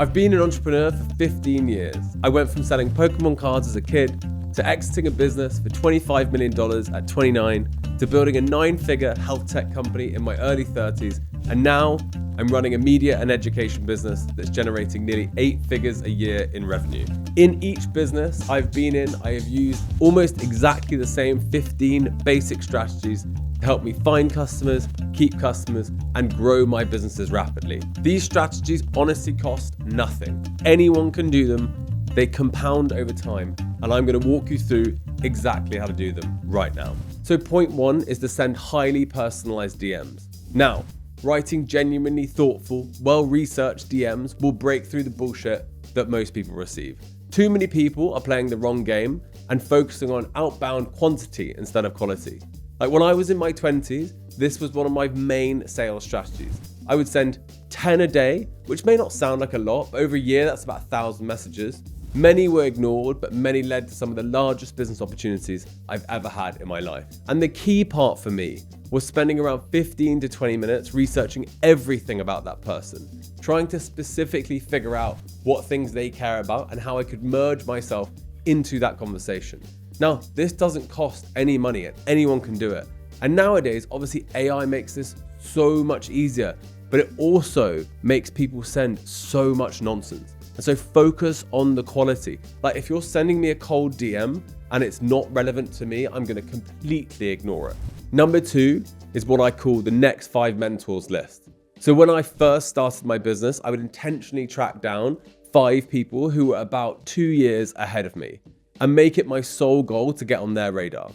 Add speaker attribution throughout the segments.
Speaker 1: I've been an entrepreneur for 15 years. I went from selling Pokemon cards as a kid to exiting a business for $25 million at 29 to building a 9-figure health tech company in my early 30s. And now I'm running a media and education business that's generating nearly 8 figures a year in revenue. In each business I've been in, I have used almost exactly the same 15 basic strategies to help me find customers, keep customers, and grow my businesses rapidly. These strategies honestly cost nothing. Anyone can do them. They compound over time, and I'm going to walk you through exactly how to do them right now. So point 1 is to send highly personalized DMs. Now, writing genuinely thoughtful, well-researched DMs will break through the bullshit that most people receive. Too many people are playing the wrong game and focusing on outbound quantity instead of quality. Like when I was in my 20s, this was one of my main sales strategies. I would send 10 a day, which may not sound like a lot, but over a year, that's about 1,000 messages. Many were ignored, but many led to some of the largest business opportunities I've ever had in my life. And the key part for me was spending around 15 to 20 minutes researching everything about that person, trying to specifically figure out what things they care about and how I could merge myself into that conversation. Now, this doesn't cost any money and anyone can do it. And nowadays, obviously AI makes this so much easier, but it also makes people send so much nonsense. And so focus on the quality. Like if you're sending me a cold DM and it's not relevant to me, I'm gonna completely ignore it. Number 2 is what I call the next 5 mentors list. So when I first started my business, I would intentionally track down 5 people who were about 2 years ahead of me and make it my sole goal to get on their radar.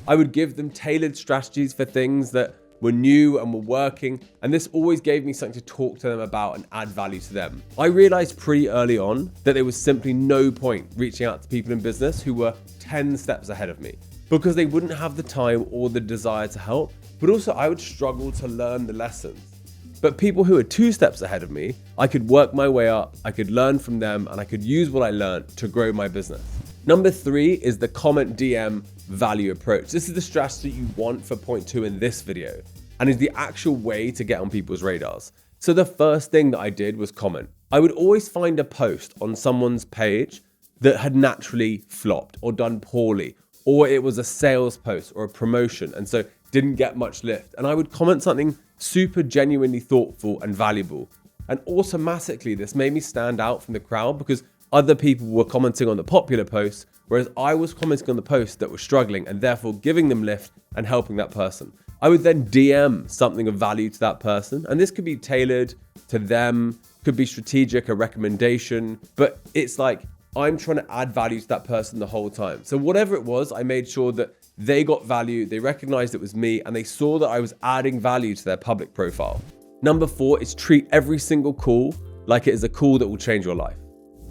Speaker 1: I would give them tailored strategies for things that were new and were working, and this always gave me something to talk to them about and add value to them. I realized pretty early on that there was simply no point reaching out to people in business who were 10 steps ahead of me because they wouldn't have the time or the desire to help, but also I would struggle to learn the lessons. But people who are 2 steps ahead of me, I could work my way up, I could learn from them, and I could use what I learned to grow my business. Number 3 is the comment DM value approach. This is the strategy you want for point 2 in this video and is the actual way to get on people's radars. So the first thing that I did was comment. I would always find a post on someone's page that had naturally flopped or done poorly, or it was a sales post or a promotion and so didn't get much lift. And I would comment something super genuinely thoughtful and valuable. And automatically this made me stand out from the crowd because other people were commenting on the popular posts, whereas I was commenting on the posts that were struggling and therefore giving them lift and helping that person. I would then DM something of value to that person, and this could be tailored to them, could be strategic, a recommendation, but it's like I'm trying to add value to that person the whole time. So whatever it was, I made sure that they got value, they recognized it was me, and they saw that I was adding value to their public profile. Number 4 is treat every single call like it is a call that will change your life.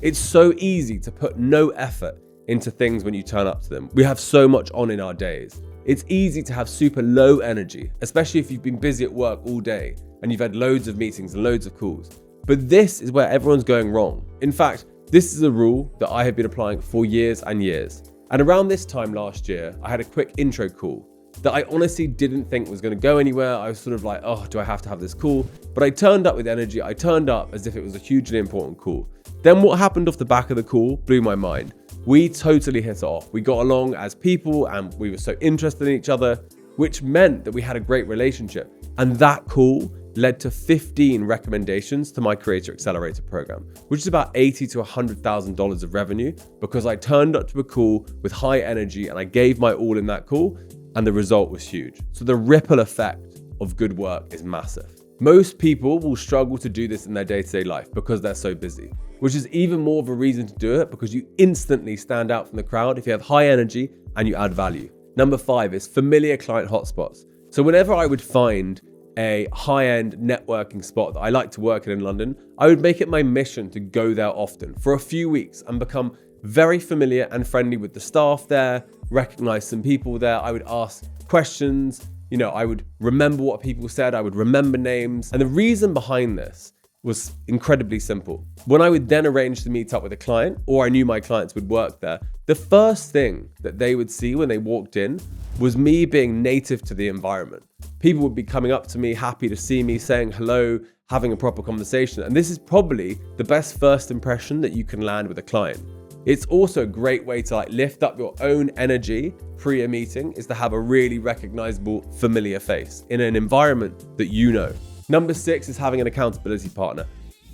Speaker 1: It's so easy to put no effort into things when you turn up to them. We have so much on in our days. It's easy to have super low energy, especially if you've been busy at work all day and you've had loads of meetings and loads of calls. But this is where everyone's going wrong. In fact, this is a rule that I have been applying for years and years. And around this time last year, I had a quick intro call that I honestly didn't think was going to go anywhere. I was sort of like, oh, do I have to have this call? But I turned up with energy. I turned up as if it was a hugely important call. Then what happened off the back of the call blew my mind. We totally hit it off. We got along as people and we were so interested in each other, which meant that we had a great relationship. And that call led to 15 recommendations to my Creator Accelerator program, which is about $80,000 to $100,000 of revenue because I turned up to a call with high energy and I gave my all in that call and the result was huge. So the ripple effect of good work is massive. Most people will struggle to do this in their day-to-day life because they're so busy, which is even more of a reason to do it because you instantly stand out from the crowd if you have high energy and you add value. Number 5 is familiar client hotspots. So whenever I would find a high-end networking spot that I like to work in London, I would make it my mission to go there often for a few weeks and become very familiar and friendly with the staff there, recognize some people there. I would ask questions, I would remember what people said, I would remember names. And the reason behind this was incredibly simple. When I would then arrange to meet up with a client, or I knew my clients would work there, the first thing that they would see when they walked in was me being native to the environment. People would be coming up to me, happy to see me, saying hello, having a proper conversation. And this is probably the best first impression that you can land with a client. It's also a great way to lift up your own energy pre a meeting, is to have a really recognizable, familiar face in an environment that you know. Number 6 is having an accountability partner.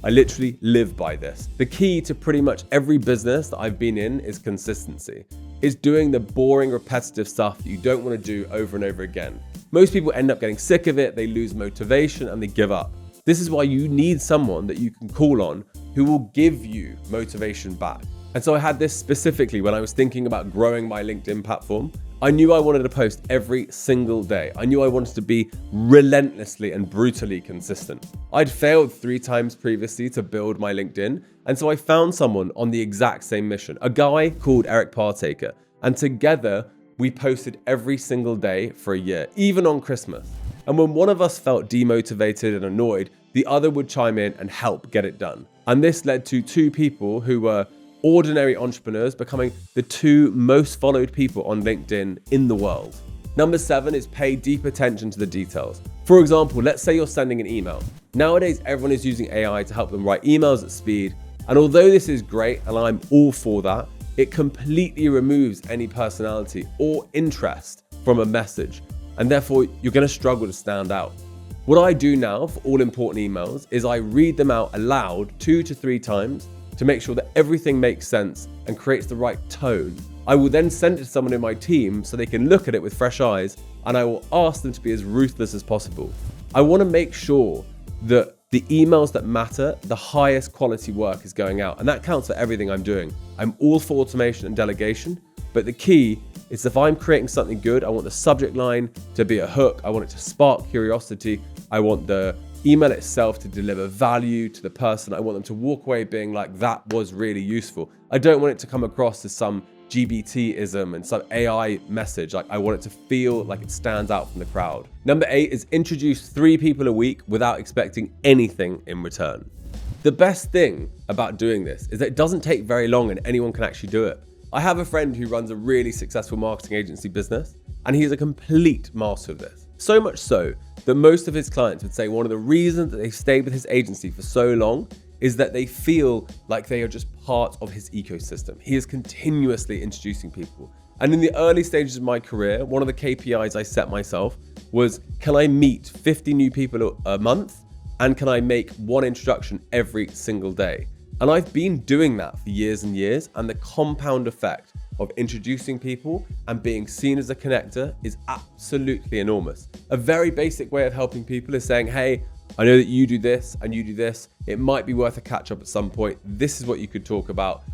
Speaker 1: I literally live by this. The key to pretty much every business that I've been in is consistency. It's doing the boring, repetitive stuff that you don't want to do over and over again. Most people end up getting sick of it, they lose motivation, and they give up. This is why you need someone that you can call on who will give you motivation back. And so I had this specifically when I was thinking about growing my LinkedIn platform. I knew I wanted to post every single day. I knew I wanted to be relentlessly and brutally consistent. I'd failed 3 times previously to build my LinkedIn. And so I found someone on the exact same mission, a guy called Eric Partaker. And together we posted every single day for a year, even on Christmas. And when one of us felt demotivated and annoyed, the other would chime in and help get it done. And this led to 2 people who were ordinary entrepreneurs becoming the 2 most followed people on LinkedIn in the world. Number 7 is pay deep attention to the details. For example, let's say you're sending an email. Nowadays, everyone is using AI to help them write emails at speed. And although this is great, and I'm all for that, it completely removes any personality or interest from a message. And therefore, you're going to struggle to stand out. What I do now for all important emails is I read them out aloud 2 to 3 times to make sure that everything makes sense and creates the right tone. I will then send it to someone in my team so they can look at it with fresh eyes, and I will ask them to be as ruthless as possible. I want to make sure that the emails that matter, the highest quality work is going out, and that counts for everything I'm doing. I'm all for automation and delegation, but the key is if I'm creating something good, I want the subject line to be a hook. I want it to spark curiosity. I want the email itself to deliver value to the person. I want them to walk away being like, that was really useful. I don't want it to come across as some GBT-ism and some AI message. I want it to feel like it stands out from the crowd. Number 8 is introduce 3 people a week without expecting anything in return. The best thing about doing this is that it doesn't take very long and anyone can actually do it. I have a friend who runs a really successful marketing agency business, and he is a complete master of this. So much so that most of his clients would say one of the reasons that they stayed with his agency for so long is that they feel like they are just part of his ecosystem. He is continuously introducing people. And in the early stages of my career, one of the KPIs I set myself was, can I meet 50 new people a month? And can I make 1 introduction every single day? And I've been doing that for years and years, and the compound effect of introducing people and being seen as a connector is absolutely enormous. A very basic way of helping people is saying, hey, I know that you do this and you do this. It might be worth a catch up at some point. This is what you could talk about.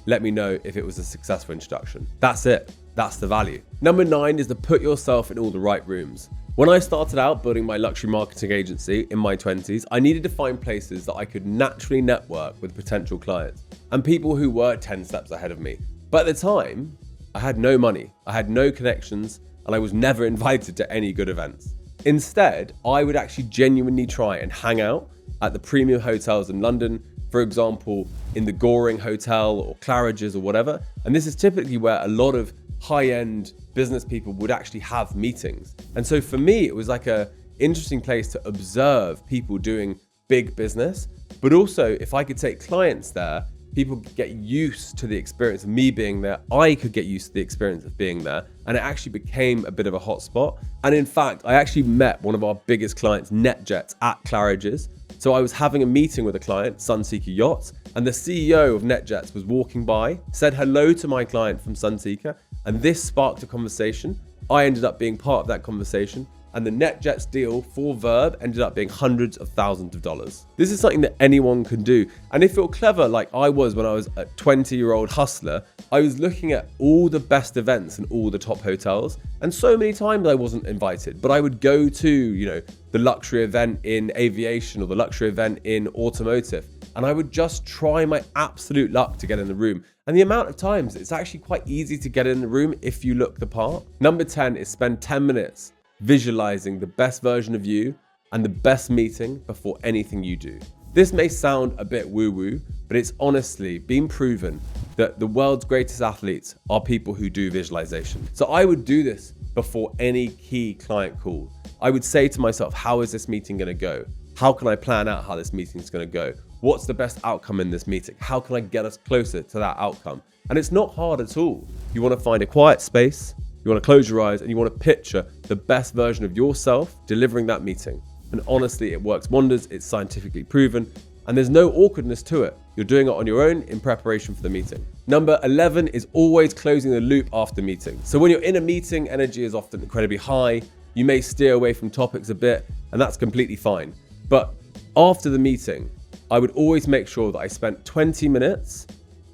Speaker 1: Let me know if it was a successful introduction. That's it. That's the value. Number 9 is to put yourself in all the right rooms. When I started out building my luxury marketing agency in my 20s, I needed to find places that I could naturally network with potential clients and people who were 10 steps ahead of me. But at the time, I had no money, I had no connections, and I was never invited to any good events. Instead, I would actually genuinely try and hang out at the premium hotels in London, for example, in the Goring Hotel or Claridge's or whatever. And this is typically where a lot of high-end business people would actually have meetings. And so for me, it was like an interesting place to observe people doing big business, but also if I could take clients there, people could get used to the experience of me being there. I could get used to the experience of being there. And it actually became a bit of a hotspot. And in fact, I actually met one of our biggest clients, NetJets, at Claridge's. So I was having a meeting with a client, Sunseeker Yachts, and the CEO of NetJets was walking by, said hello to my client from Sunseeker, and this sparked a conversation. I ended up being part of that conversation, and the NetJets deal for Verb ended up being hundreds of thousands of dollars. This is something that anyone can do. And if you're clever like I was when I was a 20-year-old hustler, I was looking at all the best events in all the top hotels. And so many times I wasn't invited, but I would go to, the luxury event in aviation or the luxury event in automotive. And I would just try my absolute luck to get in the room. And the amount of times, it's actually quite easy to get in the room if you look the part. Number 10 is spend 10 minutes visualizing the best version of you and the best meeting before anything you do. This may sound a bit woo-woo, but it's honestly been proven that the world's greatest athletes are people who do visualization. So I would do this before any key client call. I would say to myself, how is this meeting gonna go? How can I plan out how this meeting is gonna go? What's the best outcome in this meeting? How can I get us closer to that outcome? And it's not hard at all. You wanna find a quiet space, you wanna close your eyes, and you wanna picture the best version of yourself delivering that meeting. And honestly, it works wonders, it's scientifically proven, and there's no awkwardness to it. You're doing it on your own in preparation for the meeting. Number 11 is always closing the loop after meetings. So when you're in a meeting, energy is often incredibly high. You may steer away from topics a bit, and that's completely fine. But after the meeting, I would always make sure that I spent 20 minutes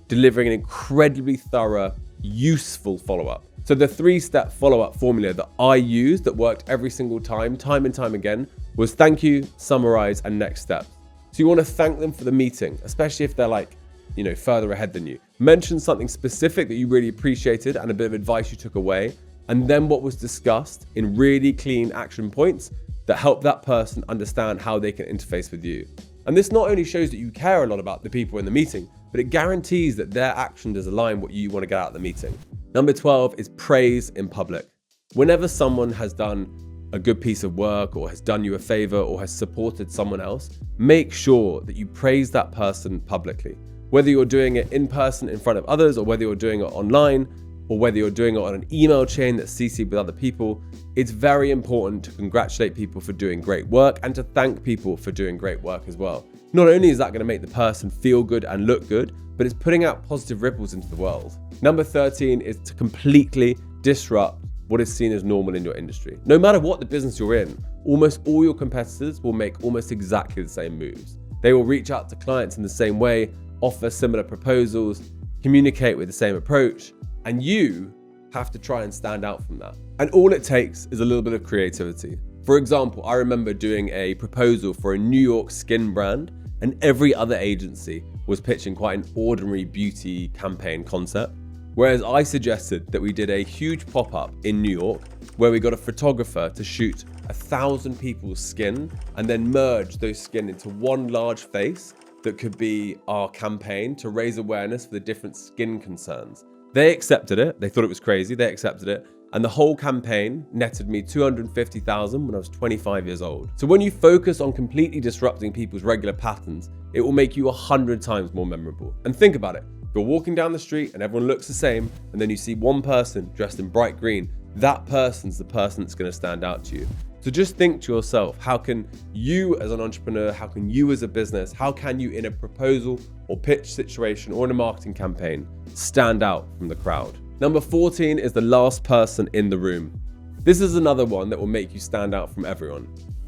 Speaker 1: delivering an incredibly thorough, useful follow-up. So the 3-step follow-up formula that I used that worked every single time and time again, was thank you, summarize, and next step. So you want to thank them for the meeting, especially if they're like, further ahead than you. Mention something specific that you really appreciated and a bit of advice you took away, and then what was discussed in really clean action points that help that person understand how they can interface with you. And this not only shows that you care a lot about the people in the meeting, but it guarantees that their action does align what you want to get out of the meeting. Number 12 is praise in public. Whenever someone has done a good piece of work or has done you a favor or has supported someone else, make sure that you praise that person publicly. Whether you're doing it in person in front of others, or whether you're doing it online, or whether you're doing it on an email chain that's CC'd with other people, it's very important to congratulate people for doing great work and to thank people for doing great work as well. Not only is that going to make the person feel good and look good, but it's putting out positive ripples into the world. Number 13 is to completely disrupt what is seen as normal in your industry. No matter what the business you're in, almost all your competitors will make almost exactly the same moves. They will reach out to clients in the same way, offer similar proposals, communicate with the same approach, and you have to try and stand out from that. And all it takes is a little bit of creativity. For example, I remember doing a proposal for a New York skin brand, and every other agency was pitching quite an ordinary beauty campaign concept. Whereas I suggested that we did a huge pop-up in New York where we got a photographer to shoot 1,000 people's skin and then merge those skin into one large face that could be our campaign to raise awareness for the different skin concerns. They accepted it. They thought it was crazy. They accepted it. And the whole campaign netted me $250,000 when I was 25 years old. So when you focus on completely disrupting people's regular patterns, it will make you 100 times more memorable. And think about it. You're walking down the street and everyone looks the same, and then you see one person dressed in bright green. That person's the person that's going to stand out to you. So just think to yourself, how can you as an entrepreneur, how can you as a business, how can you in a proposal or pitch situation or in a marketing campaign stand out from the crowd? Number 14 is the last person in the room. This is another one that will make you stand out from everyone.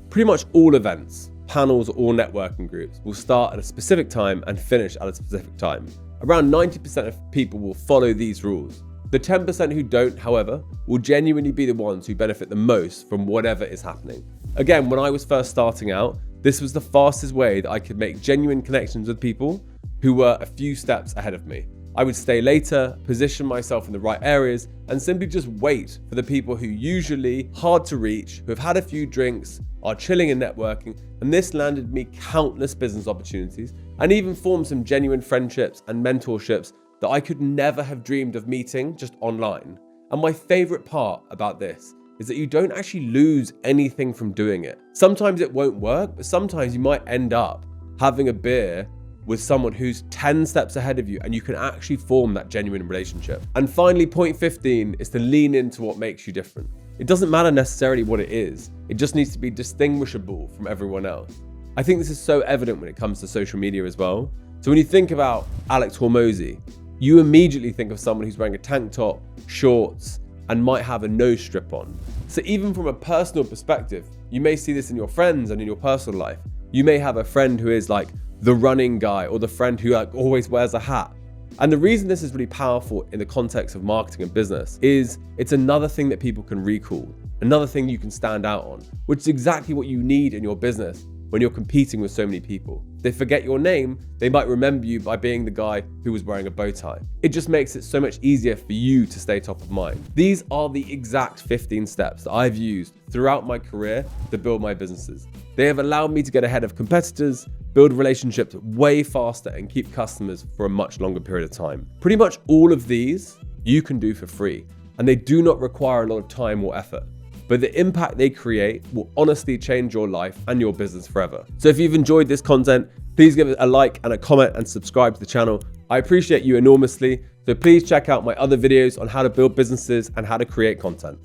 Speaker 1: Pretty much all events, panels, or networking groups will start at a specific time and finish at a specific time. Around 90% of people will follow these rules. The 10% who don't, however, will genuinely be the ones who benefit the most from whatever is happening. Again, when I was first starting out, this was the fastest way that I could make genuine connections with people who were a few steps ahead of me. I would stay later, position myself in the right areas, and simply just wait for the people who usually hard to reach, who have had a few drinks, are chilling and networking, and this landed me countless business opportunities and even formed some genuine friendships and mentorships that I could never have dreamed of meeting just online. And my favorite part about this is that you don't actually lose anything from doing it. Sometimes it won't work, but sometimes you might end up having a beer with someone who's 10 steps ahead of you, and you can actually form that genuine relationship. And finally, point 15 is to lean into what makes you different. It doesn't matter necessarily what it is. It just needs to be distinguishable from everyone else. I think this is so evident when it comes to social media as well. So when you think about Alex Hormozy, you immediately think of someone who's wearing a tank top, shorts, and might have a nose strip on. So even from a personal perspective, you may see this in your friends and in your personal life. You may have a friend who is like the running guy, or the friend who like always wears a hat. And the reason this is really powerful in the context of marketing and business is it's another thing that people can recall, another thing you can stand out on, which is exactly what you need in your business when you're competing with so many people. They forget your name, they might remember you by being the guy who was wearing a bow tie. It just makes it so much easier for you to stay top of mind. These are the exact 15 steps that I've used throughout my career to build my businesses. They have allowed me to get ahead of competitors, build relationships way faster, and keep customers for a much longer period of time. Pretty much all of these you can do for free, and they do not require a lot of time or effort. But the impact they create will honestly change your life and your business forever. So if you've enjoyed this content, please give it a like and a comment and subscribe to the channel. I appreciate you enormously. So please check out my other videos on how to build businesses and how to create content.